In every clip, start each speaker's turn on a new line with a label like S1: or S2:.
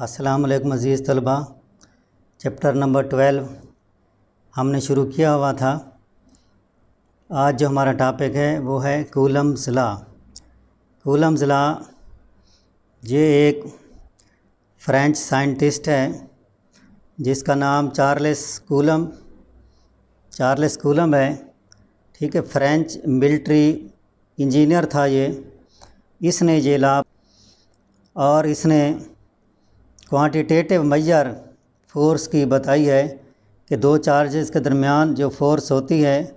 S1: अस्सलाम वालेकुम अज़ीज़ तलबा। चैप्टर नंबर 12 हमने शुरू किया हुआ था। आज जो हमारा टॉपिक है वो है कूलम्स लॉ। कूलम्स लॉ ये एक फ्रेंच साइंटिस्ट है जिसका नाम चार्ल्स कूलम है। ठीक है, फ्रेंच मिलिट्री इंजीनियर था ये। इसने ये लॉ और इसने क्वांटिटेटिव मेजर फोर्स की बताई है कि दो चार्जेस के दरमियान जो फोर्स होती है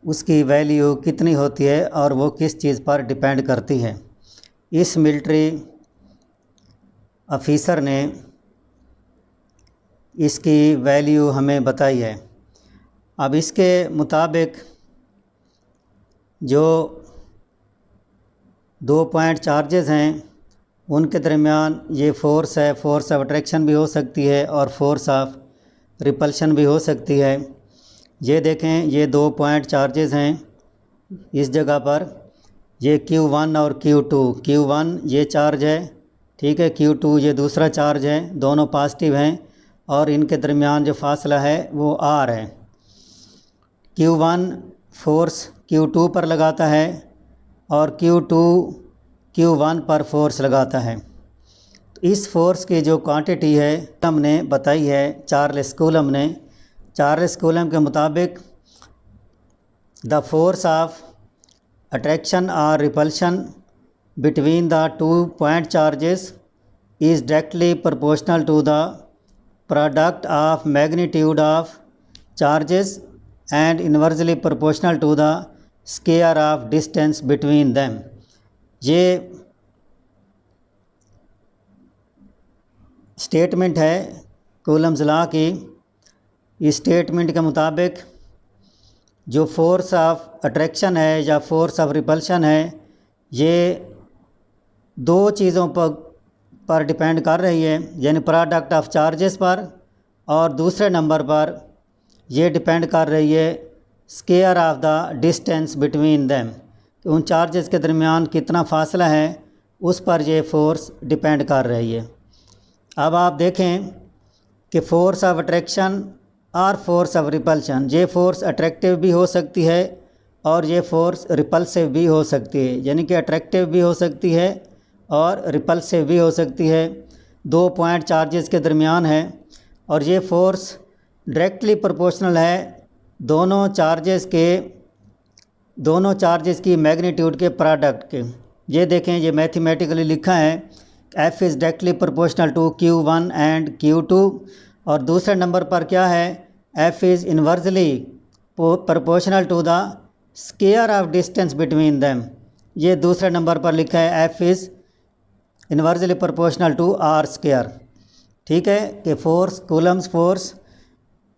S1: उसकी वैल्यू कितनी होती है और वो किस चीज़ पर डिपेंड करती है। इस मिलिट्री ऑफिसर ने इसकी वैल्यू हमें बताई है। अब इसके मुताबिक जो 2 पॉइंट चार्जेस हैं उनके दरमियान ये फोर्स है, फोर्स ऑफ अट्रैक्शन भी हो सकती है और फोर्स ऑफ रिपल्शन भी हो सकती है। ये देखें, ये 2 पॉइंट चार्जेस हैं इस जगह पर, ये Q1 और Q2। Q1 ये चार्ज है, ठीक है, Q2 ये दूसरा चार्ज है, दोनों पॉजिटिव हैं और इनके दरमियान जो फासला है वो R है। Q1 फोर्स Q2 पर लगाता है और Q2 Q1 पर फोर्स लगाता है। तो इस फोर्स की जो क्वांटिटी है हमने बताई है चार्ल्स कूलम ने। चार्ल्स कूलम के मुताबिक द फोर्स ऑफ अट्रैक्शन और repulsion between the 2 point charges is directly proportional to the product of magnitude of charges and inversely proportional to the square of distance between them. ये statement है Coulomb's law की। इस statement के मुताबिक जो force of attraction है या force of repulsion है ये दो चीज़ों पर डिपेंड कर रही है, यानी प्रोडक्ट ऑफ चार्जेस पर, और दूसरे नंबर पर ये डिपेंड कर रही है square of the distance between them. उन चार्जेस के दरमियान कितना फासला है उस पर ये फोर्स डिपेंड कर रही है। अब आप देखें कि फोर्स ऑफ अट्रैक्शन और फोर्स ऑफ रिपल्शन, ये फोर्स अट्रैक्टिव भी हो सकती है और ये फोर्स रिपल्सिव भी हो सकती है, यानी कि अट्रैक्टिव भी हो सकती है और रिपल्सिव भी हो सकती है। 2 पॉइंट चार्जेस के दरमियान है और ये फोर्स डायरेक्टली प्रोपोर्शनल है दोनों चार्जेस की मैग्नीट्यूड के प्रोडक्ट के। ये देखें, ये मैथमेटिकली लिखा है F is directly proportional to Q1 and Q2, और दूसरे नंबर पर क्या है, F is inversely proportional to the square of distance between them. ये दूसरे नंबर पर लिखा है F is inversely proportional to R square. ठीक है, कि फोर्स, कूलम्स फोर्स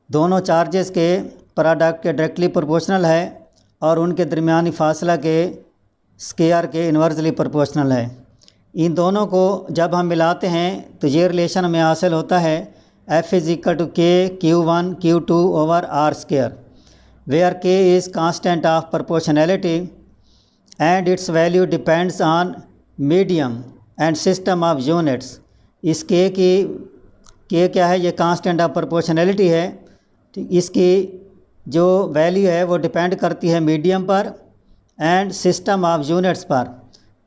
S1: दोनों चार्जेस के प्रोडक्ट के डायरेक्टली प्रोपोर्शनल है और उनके दरमियानी फासला के स्क्वायर के इन्वर्सली प्रोपोर्शनल है। इन दोनों को जब हम मिलाते हैं तो ये रिलेशन हमें हासिल होता है F is equal to K Q1 Q2 over R square, where K is constant of proportionality and its value depends on medium and system of units. इस K क्या है, ये कांस्टेंट ऑफ प्रोपोर्शनैलिटी है। इसकी जो वैल्यू है वो depend करती है मीडियम पर एंड सिस्टम ऑफ यूनिट्स पर,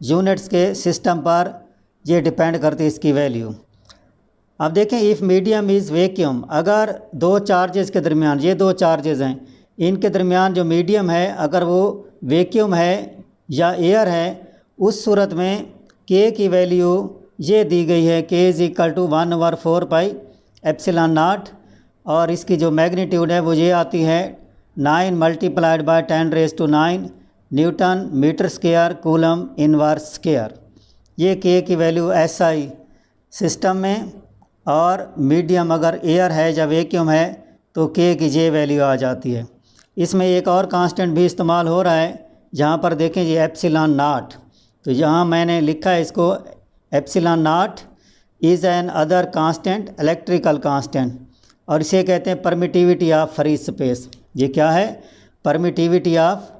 S1: यूनिट्स के सिस्टम पर ये डिपेंड करती है इसकी वैल्यू। अब देखें, इफ़ मीडियम इज़ वैक्यूम, अगर दो चार्जेस के दरमियान, ये 2 चार्जेस हैं, इनके दरमियान जो मीडियम है अगर वो वैक्यूम है या एयर है, उस सूरत में K की वैल्यू ये दी गई है, K is equal to 1/4 pi epsilon naught, और इसकी जो मैग्नीट्यूड है वो ये आती है 9 × 10⁻⁹ newton metre square coulomb inverse square. ये K की वैल्यू SI सिस्टम में, और मीडियम अगर एयर है या वैक्यूम है तो K की ये वैल्यू आ जाती है। इसमें एक और कांस्टेंट भी इस्तेमाल हो रहा है, जहाँ पर देखें ये एप्सिलॉन नॉट, तो यहाँ मैंने लिखा है इसको epsilon not is an other constant electrical constant, और इसे कहते हैं परमिटिविटी ऑफ फ्री स्पेस। ये क्या है, परमिटिविटी ऑफ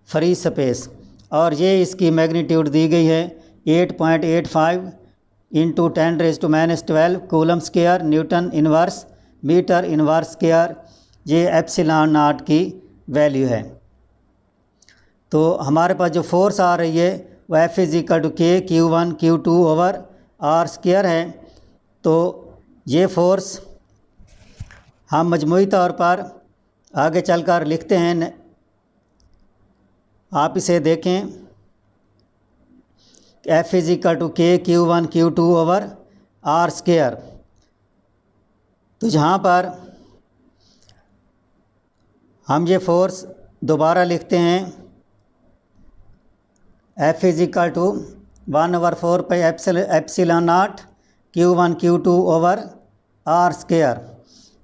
S1: फ्री स्पेस, और ये इसकी मैग्नीट्यूड दी गई है 8.85 into 10⁻⁻12 coulomb square newton inverse metre inverse square, ये एप्सिलॉन नॉट की वैल्यू है। तो हमारे पास जो फोर्स आ रही है वो F = K Q1 Q2 over R square है। तो ये फोर्स हम मजमूई तौर पर आगे चलकर लिखते हैं। आप इसे देखें, F = K Q1 Q2 over R square. तो जहाँ पर हम ये फोर्स दोबारा लिखते हैं, F = 1/4 pi epsilon not Q1 Q2 over R square.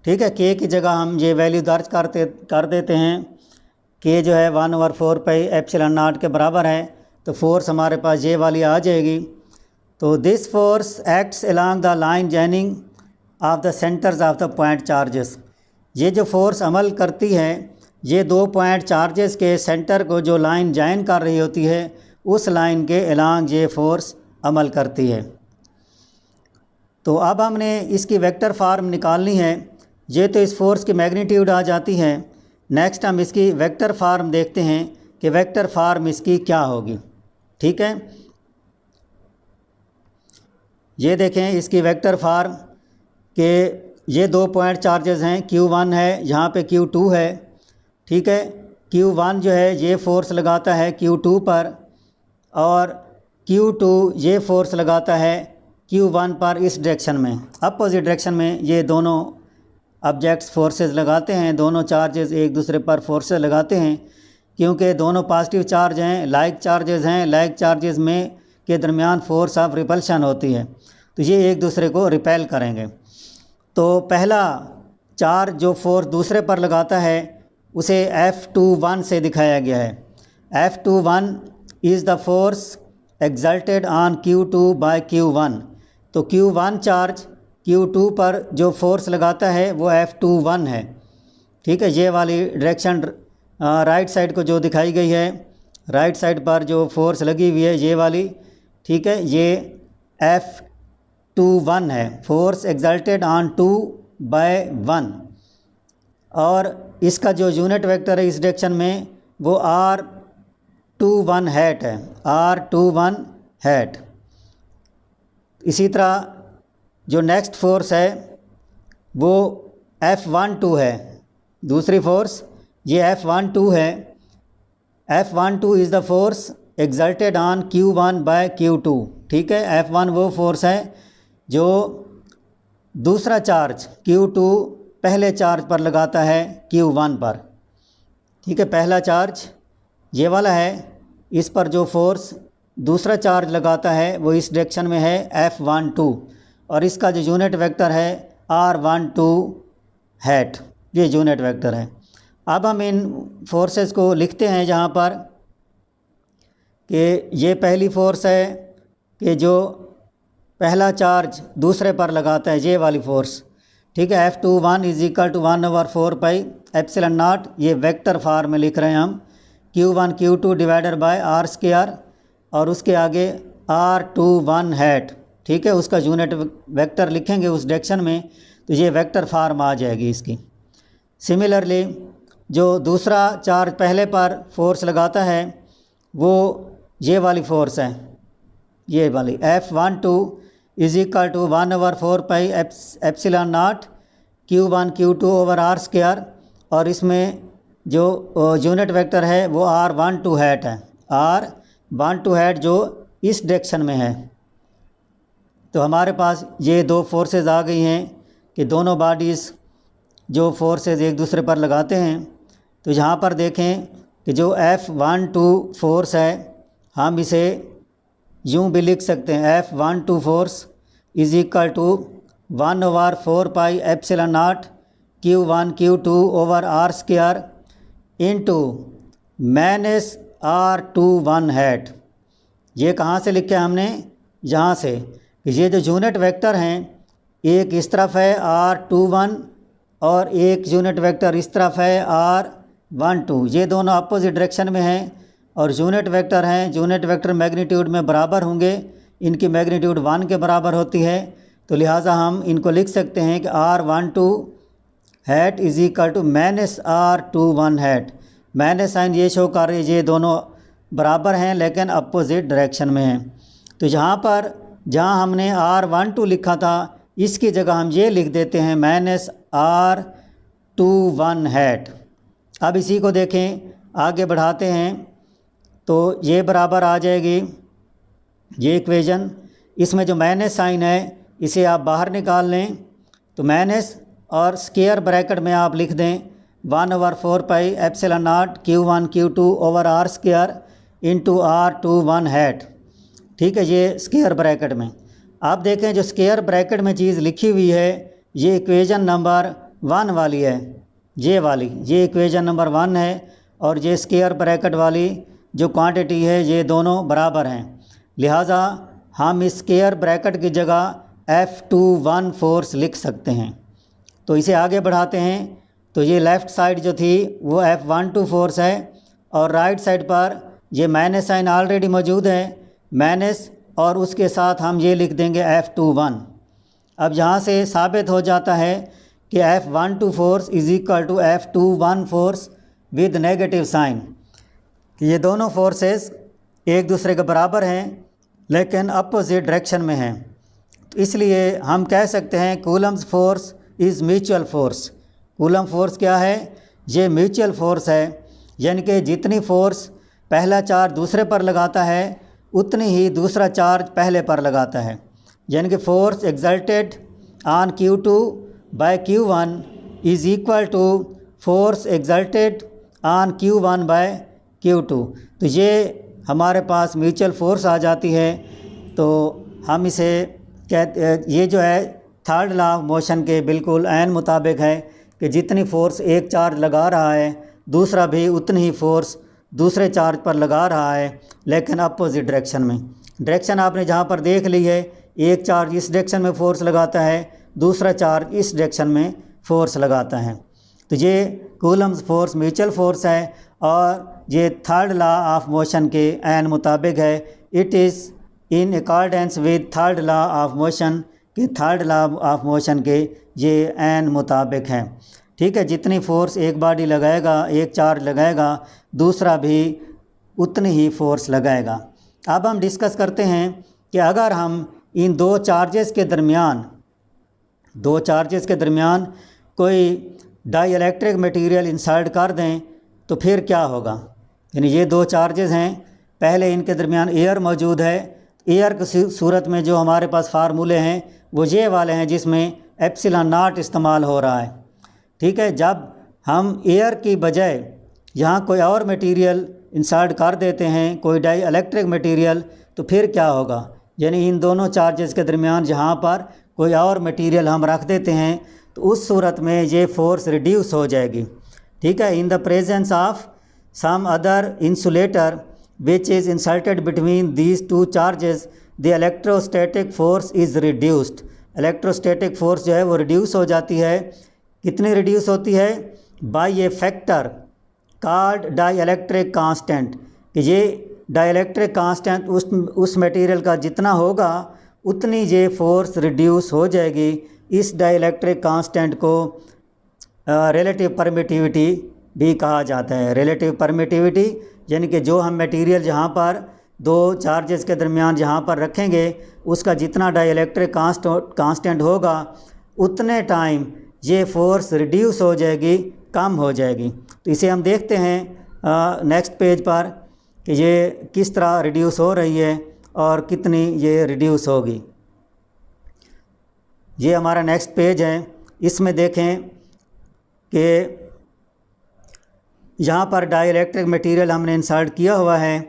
S1: ठीक है, K की जगह हम ये वैल्यू दर्ज कर देते हैं। K जो है 1/4 पाई एप्सिलॉन नॉट के बराबर है, तो फोर्स हमारे पास ये वाली आ जाएगी। तो this force acts along the line joining of the centres of the point charges. ये जो फोर्स अमल करती है, ये दो पॉइंट चार्जेस के सेंटर को जो लाइन जॉइन कर रही होती है, उस लाइन के अलॉन्ग ये फोर्स अमल करती है। तो अब हमने इसकी वेक्टर फार्म निकालनी है। ये तो इस फोर्स की मैग्नीट्यूड आ जाती है। नेक्स्ट हम इसकी वेक्टर फार्म देखते हैं कि वेक्टर फार्म इसकी क्या होगी। ठीक है, ये देखें इसकी वेक्टर फार्म के ये दो पॉइंट चार्जेस हैं, Q1 है, यहाँ पे Q2 है। ठीक है, Q1 जो है ये फोर्स लगाता है Q2 पर, और Q2 ये फोर्स लगाता है Q1 पर इस डायरेक्शन में, अपोजिट डायरेक्शन में। ये दोनों ऑब्जेक्ट्स फोर्सेस लगाते हैं, दोनों चार्जेस एक दूसरे पर फोर्सेस लगाते हैं, क्योंकि दोनों पॉजिटिव चार्ज हैं, लाइक चार्जेस हैं। लाइक चार्जेस में के दरमियान फोर्स ऑफ रिपल्शन होती है, तो ये एक दूसरे को रिपेल करेंगे। तो पहला चार्ज जो फोर्स दूसरे पर लगाता है उसे F21 से दिखाया गया है। F21 is the force exerted on Q2 by Q1। तो Q1 चार्ज Q2 पर जो फोर्स लगाता है वो F21 है। ठीक है, ये वाली डायरेक्शन राइट साइड को जो दिखाई गई है, राइट साइड पर जो फोर्स लगी हुई है ये वाली, ठीक है, ये F21 है, फोर्स एक्सल्टेड ऑन 2/1। और इसका जो यूनिट वेक्टर है इस डायरेक्शन में वो R21 हैट है, R21 हैट। इसी तरह जो नेक्स्ट फोर्स है वो F12 है, दूसरी फोर्स ये F12 है। F12 is the force exerted on Q1 by Q2। ठीक है, F1 वो फोर्स है जो दूसरा चार्ज Q2 पहले चार्ज पर लगाता है Q1 पर। ठीक है, पहला चार्ज ये वाला है, इस पर जो फोर्स दूसरा चार्ज लगाता है वो इस डायरेक्शन में है F12, और इसका जो यूनिट वेक्टर है R12 हैट, ये यूनिट वेक्टर है। अब हम इन फोर्सेस को लिखते हैं जहाँ पर कि ये पहली फोर्स है कि जो पहला चार्ज दूसरे पर लगाता है, ये वाली फोर्स। ठीक है, F21 = 1/4 पाई एप्सिलॉन नॉट, ये वेक्टर फॉर्म में लिख रहे हैं हम, Q1 Q2 divided by R square, और उसके आगे R21 हैट। ठीक है, उसका यूनिट वेक्टर लिखेंगे उस डायरेक्शन में, तो ये वेक्टर फार्म आ जाएगी इसकी। सिमिलरली जो दूसरा चार्ज पहले पर फोर्स लगाता है वो ये वाली फोर्स है, ये वाली F12 = 1/4 pi epsilon not Q1 Q2 over R square, और इसमें जो यूनिट वेक्टर है वो R12 हैट है, R12 हैट जो इस डायरेक्शन में है। तो हमारे पास ये दो फोर्सेस आ गई हैं कि दोनों बॉडीज़ जो फोर्सेस एक दूसरे पर लगाते हैं। तो यहाँ पर देखें कि जो F12 फोर्स है, हम इसे यूँ भी लिख सकते हैं, F12 force = 1/4 pi epsilon not Q1 Q2 over R square into -R21 hat. ये कहाँ से लिखा है हमने? यहाँ से, ये जो यूनिट वेक्टर हैं, एक इस तरफ है R21 और एक यूनिट वेक्टर इस तरफ है R12, ये दोनों अपोजिट डायरेक्शन में हैं और यूनिट वेक्टर हैं, यूनिट वेक्टर मैग्नीट्यूड में बराबर होंगे, इनकी मैग्नीट्यूड 1 के बराबर होती है, तो लिहाजा हम इनको लिख सकते हैं कि R12 hat is equal to -R21 hat. Minus sign ये शो कर रही है ये दोनों बराबर हैं लेकिन अपोजिट डायरेक्शन में हैं। तो यहाँ पर जहाँ हमने R12 लिखा था इसकी जगह हम ये लिख देते हैं -R21 हैट। अब इसी को देखें, आगे बढ़ाते हैं तो ये बराबर आ जाएगी ये इक्वेशन। इसमें जो माइनस साइन है इसे आप बाहर निकाल लें, तो माइनस और स्क्वायर ब्रैकेट में आप लिख दें 1/4 pi epsilon not Q1 Q2 over R square into R21 hat. ठीक है, ये स्क्वायर ब्रैकेट में। आप देखें जो स्क्वायर ब्रैकेट में चीज़ लिखी हुई है ये इक्वेशन नंबर 1 वाली है, ये इक्वेशन नंबर 1 है, और ये स्क्वायर ब्रैकेट वाली जो क्वांटिटी है ये दोनों बराबर हैं। लिहाजा हम इस स्क्वायर ब्रैकेट की जगह F21 फोर्स लिख सकते हैं। तो इसे आगे बढ़ाते हैं तो ये लेफ़्ट साइड जो थी वो F12 फोर्स है, और राइट साइड पर ये माइनस साइन ऑलरेडी मौजूद है, माइनस, और उसके साथ हम ये लिख देंगे F21। अब यहाँ से साबित हो जाता है कि F12 force is equal to F21 force with negative sign. ये दोनों फोर्सेस एक दूसरे के बराबर हैं लेकिन अपोजिट डायरेक्शन में हैं, तो इसलिए हम कह सकते हैं Coulomb's force is mutual force. Coulomb force क्या है? ये म्यूचुअल फोर्स है, यानी कि जितनी फोर्स पहला चार्ज दूसरे पर लगाता है उतनी ही दूसरा चार्ज पहले पर लगाता है। यानी कि force exerted on Q2 by Q1 is equal to force exerted on Q1 by Q2। तो ये हमारे पास म्यूचुअल फोर्स आ जाती है। तो हम इसे ये जो है थर्ड लॉ ऑफ मोशन के बिल्कुल ऐन मुताबिक है कि जितनी फोर्स एक चार्ज लगा रहा है दूसरा भी उतनी ही फोर्स दूसरे चार्ज पर लगा रहा है, लेकिन अपोजिट डायरेक्शन में। डायरेक्शन आपने जहाँ पर देख ली है, एक चार्ज इस डायरेक्शन में फोर्स लगाता है, दूसरा चार्ज इस डायरेक्शन में फोर्स लगाता है। तो ये कूलम्स फोर्स म्यूचुअल फोर्स है और ये थर्ड लॉ ऑफ मोशन के ऐन मुताबिक है। It is in accordance with third law of motion के थर्ड लॉ ऑफ मोशन के ये ऐन मुताबिक हैं। ठीक है, जितनी फोर्स एक बॉडी लगाएगा, एक चार्ज लगाएगा, दूसरा भी उतनी ही फोर्स लगाएगा। अब हम डिस्कस करते हैं कि अगर हम इन दो चार्जेस के दरमियान कोई डाई इलेक्ट्रिक मटीरियल इंसर्ट कर दें तो फिर क्या होगा। यानी ये दो चार्जेस हैं, पहले इनके दरमियान एयर मौजूद है। एयर की सूरत में जो हमारे पास फार्मूले हैं वो ये वाले हैं जिसमें एप्सिलॉन नॉट इस्तेमाल हो रहा है। ठीक है, जब हम एयर की बजाय यहाँ कोई और मटेरियल इंसर्ट कर देते हैं, कोई डाई इलेक्ट्रिक मटेरियल, तो फिर क्या होगा। यानी इन दोनों चार्जेस के दरमियान जहाँ पर कोई और मटेरियल हम रख देते हैं तो उस सूरत में ये फोर्स रिड्यूस हो जाएगी। ठीक है, in the presence of some other insulator which is inserted between these two charges the electrostatic force is reduced. Electrostatic force जो है वो रिड्यूस हो जाती है। कितनी रिड्यूस होती है? By a factor called dielectric constant, कि ये डाई इलेक्ट्रिक कांस्टेंट उस मटेरियल का जितना होगा उतनी ये फोर्स रिड्यूस हो जाएगी। इस डाई इलेक्ट्रिक कांस्टेंट को रिलेटिव परमिटिविटी भी कहा जाता है। रिलेटिव परमिटिविटी यानी कि जो हम मटेरियल जहाँ पर दो चार्जेस के दरमियान जहाँ पर रखेंगे उसका जितना डाई इलेक्ट्रिक कांस्टेंट होगा उतने टाइम ये फोर्स रिड्यूस हो जाएगी, कम हो जाएगी। तो इसे हम देखते हैं नेक्स्ट पेज पर कि ये किस तरह रिड्यूस हो रही है और कितनी ये रिड्यूस होगी। ये हमारा नेक्स्ट पेज है। इसमें देखें कि यहाँ पर डाई इलेक्ट्रिक मटीरियल हमने इंसर्ट किया हुआ है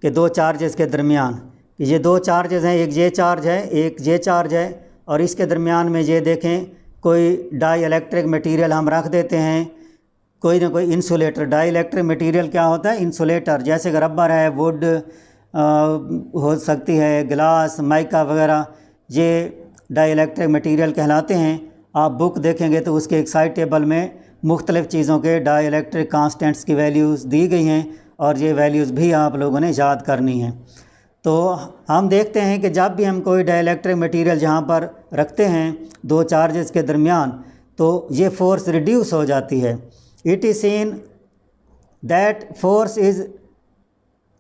S1: कि दो चार्जेस के दरमियान, कि ये दो चार्जेस हैं, एक ये चार्ज है एक ये चार्ज है, और इसके दरमियान में ये देखें कोई डाई इलेक्ट्रिक मटीरियल हम रख देते हैं, कोई ना कोई इंसुलेटर। डाई इलेक्ट्रिक मटीरियल क्या होता है? इंसुलेटर। जैसे कि रबर है, वुड हो सकती है, ग्लास, माइका वगैरह, ये डाई इलेक्ट्रिक मटीरियल कहलाते हैं। आप बुक देखेंगे तो उसके एक साइड टेबल में मुख्तलिफ़ चीज़ों के डाई इलेक्ट्रिक कांस्टेंट्स की वैल्यूज़ दी गई हैं और ये वैल्यूज़ भी आप लोगों ने याद करनी हैं। तो हम देखते हैं कि जब भी हम कोई डाइलेक्ट्रिक मटेरियल जहाँ पर रखते हैं दो चार्जेस के दरमियान, तो ये फोर्स रिड्यूस हो जाती है। It is seen that force is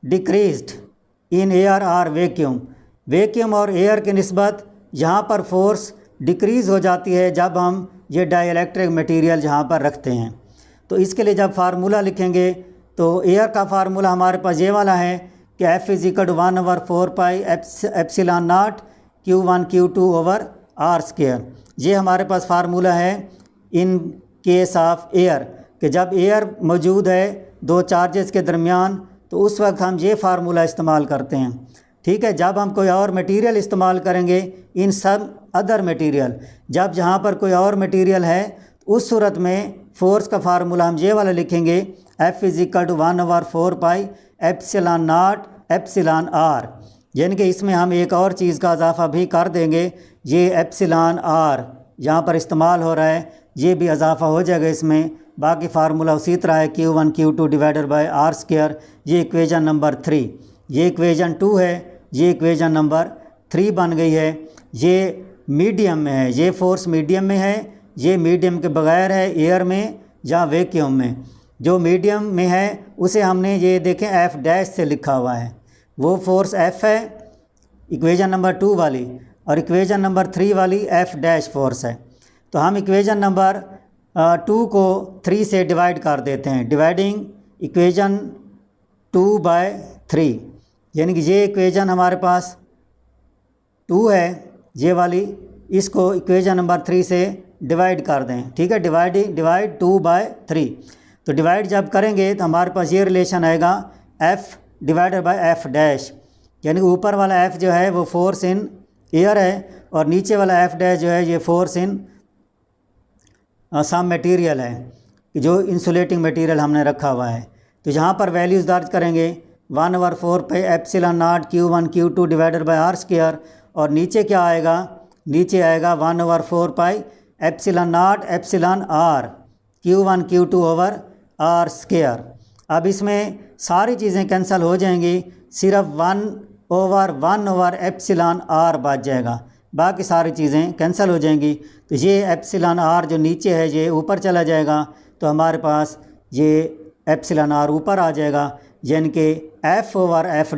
S1: decreased in air और वैक्यूम। वैक्यूम और एयर की निस्बत यहाँ पर फोर्स डिक्रीज़ हो जाती है जब हम ये डाइलेक्ट्रिक मटेरियल जहाँ पर रखते हैं। तो इसके लिए जब फार्मूला लिखेंगे तो एयर का फार्मूला हमारे पास ये वाला है कि F = 1/4 pi epsilon not Q1 Q2 over R square. ये हमारे पास फार्मूला है इन केस ऑफ एयर, कि जब एयर मौजूद है दो चार्जेस के दरमियान तो उस वक्त हम ये फार्मूला इस्तेमाल करते हैं। ठीक है, जब हम कोई और मटेरियल इस्तेमाल करेंगे इन सब अदर मटेरियल, जब जहाँ पर कोई और मटेरियल है उस सूरत में फोर्स का फार्मूला हम ये वाला लिखेंगे F = 1/4 pi epsilon not epsilon R। यानी कि इसमें हम एक और चीज़ का इजाफा भी कर देंगे, ये एप्सिलॉन R यहाँ पर इस्तेमाल हो रहा है, ये भी इजाफा हो जाएगा इसमें। बाकी फार्मूला उसी तरह है Q1 Q2 divided by R square. ये इक्वेशन नंबर 3, ये इक्वेशन 2 है, ये इक्वेशन नंबर 3 बन गई है। ये मीडियम में है, ये फोर्स मीडियम में है, ये मीडियम के बगैर है एयर में या वैक्यूम में। जो मीडियम में है उसे हमने ये देखें F' से लिखा हुआ है, वो फोर्स F है इक्वेशन नंबर 2 वाली, और इक्वेशन नंबर 3 वाली F' फोर्स है। तो हम इक्वेशन नंबर 2 को 3 से डिवाइड कर देते हैं, डिवाइडिंग इक्वेशन 2/3, यानी कि ये इक्वेशन हमारे पास 2 है ये वाली, इसको इक्वेशन नंबर 3 से डिवाइड कर दें। ठीक है, डिवाइड 2/3। तो डिवाइड जब करेंगे तो हमारे पास ये रिलेशन आएगा F/F', यानी ऊपर वाला F जो है वो फोर्स इन एयर है और नीचे वाला F' जो है ये फोर्स इन सम मटेरियल है, जो इंसुलेटिंग मटेरियल हमने रखा हुआ है। तो यहाँ पर वैल्यूज़ दर्ज करेंगे 1/4 पे epsilon not Q1 Q2 divided by R square, और नीचे क्या आएगा, नीचे आएगा 1/4 pi epsilon not epsilon R Q1 Q2 over R square. अब इसमें सारी चीज़ें कैंसिल हो जाएंगी, सिर्फ 1/1 ओवर एप्सिलॉन R बच जाएगा, बाकी सारी चीज़ें कैंसिल हो जाएंगी। तो ये एप्सिलॉन R जो नीचे है ये ऊपर चला जाएगा, तो हमारे पास ये एप्सिलॉन R ऊपर आ जाएगा, यानी कि F/F'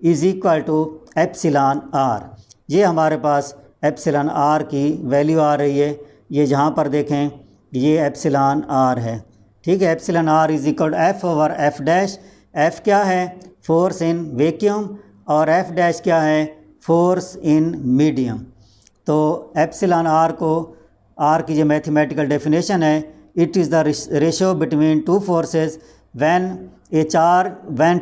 S1: is equal to epsilon R। ये हमारे पास एप्सिलॉन R की वैल्यू आ रही है, ये जहाँ पर देखें ये एप्सिलॉन R है। ठीक है, epsilon R is equal F/F'। F क्या है, फोर्स इन वैक्यूम, और F' क्या है, फोर्स इन मीडियम। तो एप्सिलॉन R को, R की जो मैथमेटिकल डेफिनेशन है, it is the ratio between two forces when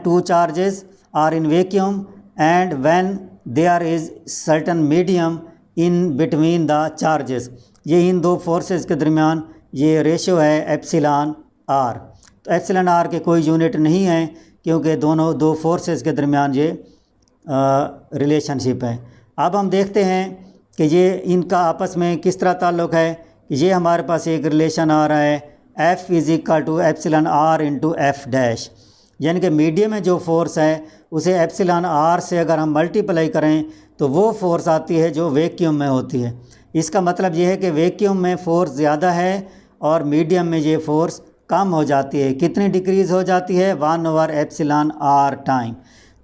S1: two charges are in vacuum and when there is certain medium in between the charges। ये इन दो forces के दरमियान ये रेशियो है एप्सिलॉन R। तो एप्सिलॉन R के कोई यूनिट नहीं है, क्योंकि दोनों दो फोर्सेस के दरमियान ये रिलेशनशिप है। अब हम देखते हैं कि ये इनका आपस में किस तरह ताल्लुक़ है। ये हमारे पास एक रिलेशन आ रहा है F is equal to epsilon R into F', यानी कि मीडियम में जो फोर्स है उसे एप्सिलॉन R से अगर हम मल्टीप्लाई करें तो वो फोर्स आती है जो वैक्यूम में होती है। इसका मतलब ये है कि वैक्यूम में फ़ोर्स ज़्यादा है और मीडियम में ये फ़ोर्स कम हो जाती है। कितनी डिक्रीज़ हो जाती है, 1/एप्सिलॉन R टाइम।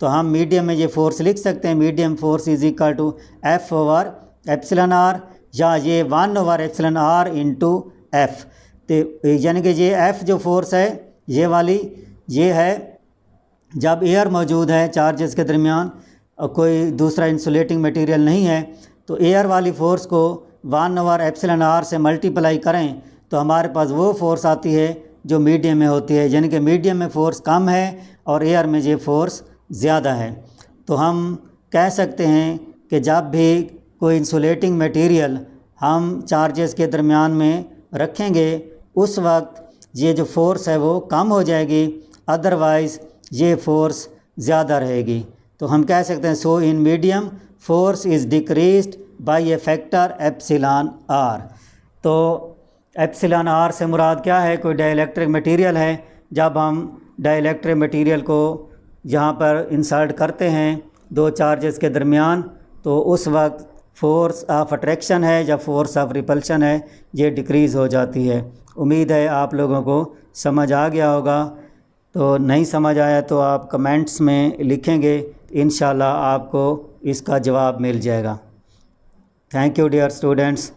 S1: तो हम मीडियम में ये फ़ोर्स लिख सकते हैं, medium force is equal to F/एप्सिलॉन R, या ये 1/एप्सिलॉन R इंटू F। तो यानी कि ये F जो फोर्स है ये वाली, ये है जब एयर मौजूद है चार्जेस के दरमियान और कोई दूसरा इंसुलेटिंग मटेरियल नहीं है, तो एयर वाली फ़ोर्स को 1/एप्सिलॉन R से मल्टीप्लाई करें तो हमारे पास वो फ़ोर्स आती है जो मीडियम में होती है, यानी कि मीडियम में फ़ोर्स कम है और एयर में ये फ़ोर्स ज़्यादा है। तो हम कह सकते हैं कि जब भी कोई इंसुलेटिंग मटेरियल हम चार्जेस के दरमियान में रखेंगे उस वक्त ये जो फ़ोर्स है वो कम हो जाएगी, अदरवाइज़ ये फ़ोर्स ज़्यादा रहेगी। तो हम कह सकते हैं so in medium force is decreased by a factor epsilon R। तो एप्सिलॉन R से मुराद क्या है, कोई डाइलेक्ट्रिक मटेरियल है, जब हम डाइलेक्ट्रिक मटेरियल को यहाँ पर इंसर्ट करते हैं दो चार्जेस के दरमियान, तो उस वक्त फोर्स ऑफ अट्रैक्शन है या फोर्स ऑफ रिपल्शन है, ये डिक्रीज़ हो जाती है। उम्मीद है आप लोगों को समझ आ गया होगा। तो नहीं समझ आया तो आप कमेंट्स में लिखेंगे, इंशाल्लाह आपको इसका जवाब मिल जाएगा। Thank you dear students.